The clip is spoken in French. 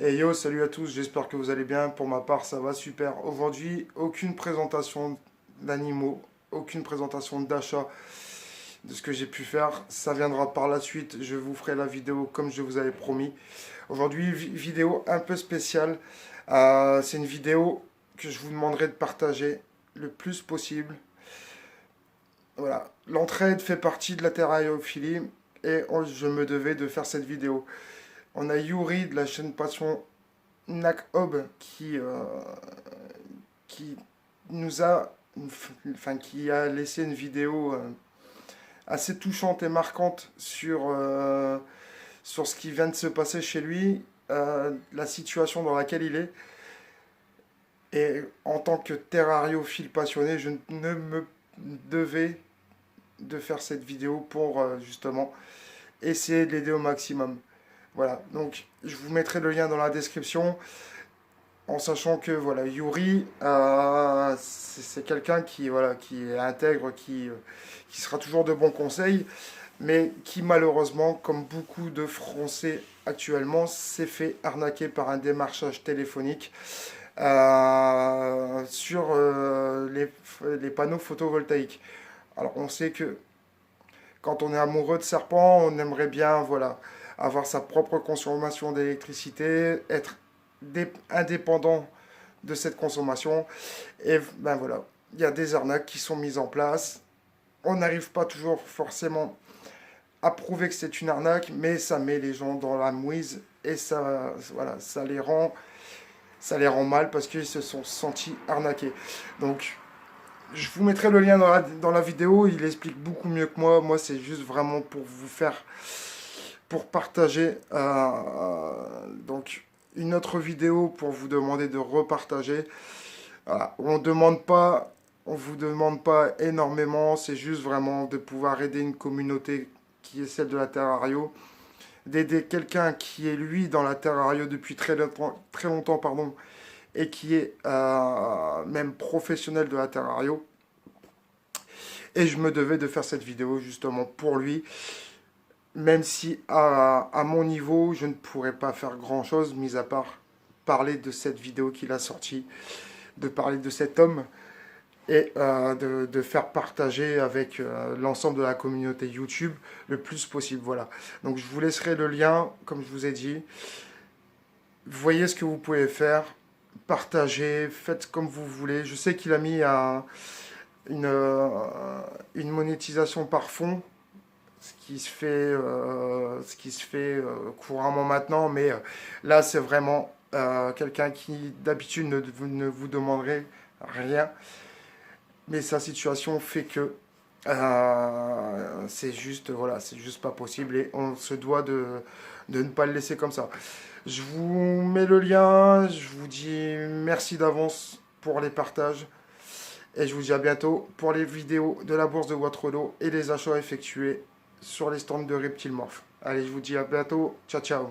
Et yo, salut à tous, j'espère que vous allez bien. Pour ma part, ça va super. Aujourd'hui, aucune présentation d'animaux, aucune présentation d'achat de ce que j'ai pu faire. Ça viendra par la suite. Je vous ferai la vidéo comme je vous avais promis. Aujourd'hui, vidéo un peu spéciale. C'est une vidéo que je vous demanderai de partager le plus possible. Voilà, l'entraide fait partie de la terrariophilie et je me devais de faire cette vidéo. On a Yuri de la chaîne Passion Nakob qui nous a, enfin, qui a laissé une vidéo assez touchante et marquante sur ce qui vient de se passer chez lui, la situation dans laquelle il est. Et en tant que terrariophile passionné, je ne me devais de faire cette vidéo pour justement essayer de l'aider au maximum. Voilà, donc je vous mettrai le lien dans la description. En sachant que voilà, Yuri, c'est quelqu'un qui, voilà, qui est intègre, qui sera toujours de bons conseils, mais qui malheureusement, comme beaucoup de Français actuellement, s'est fait arnaquer par un démarchage téléphonique sur les panneaux photovoltaïques. Alors on sait que quand on est amoureux de serpents, on aimerait bien, voilà, avoir sa propre consommation d'électricité, être indépendant de cette consommation. Et ben voilà, il y a des arnaques qui sont mises en place. On n'arrive pas toujours forcément à prouver que c'est une arnaque, mais ça met les gens dans la mouise et ça, voilà, ça les rend mal parce qu'ils se sont sentis arnaqués. Donc, je vous mettrai le lien dans la vidéo. Il explique beaucoup mieux que moi. Moi, c'est juste vraiment pour vous faire, pour partager. Donc, une autre vidéo pour vous demander de repartager. Voilà. On vous demande pas énormément, c'est juste vraiment de pouvoir aider une communauté qui est celle de la Terrario, d'aider quelqu'un qui est lui dans la Terrario depuis très longtemps pardon, et qui est même professionnel de la Terrario. Et je me devais de faire cette vidéo justement pour lui, même si à mon niveau, je ne pourrais pas faire grand-chose, mis à part parler de cette vidéo qu'il a sortie, de parler de cet homme et de faire partager avec l'ensemble de la communauté YouTube le plus possible. Voilà. Donc je vous laisserai le lien, comme je vous ai dit. Voyez ce que vous pouvez faire, partagez, faites comme vous voulez. Je sais qu'il a mis une monétisation par fond, ce qui se fait couramment maintenant, mais là c'est vraiment quelqu'un qui d'habitude ne vous demanderait rien, mais sa situation fait que c'est juste voilà, c'est juste pas possible et on se doit de ne pas le laisser comme ça. Je vous mets le lien, je vous dis merci d'avance pour les partages. Et je vous dis à bientôt pour les vidéos de la bourse de Waterloo et les achats effectués sur les stands de Reptile Morph. Allez, je vous dis à bientôt. Ciao, ciao.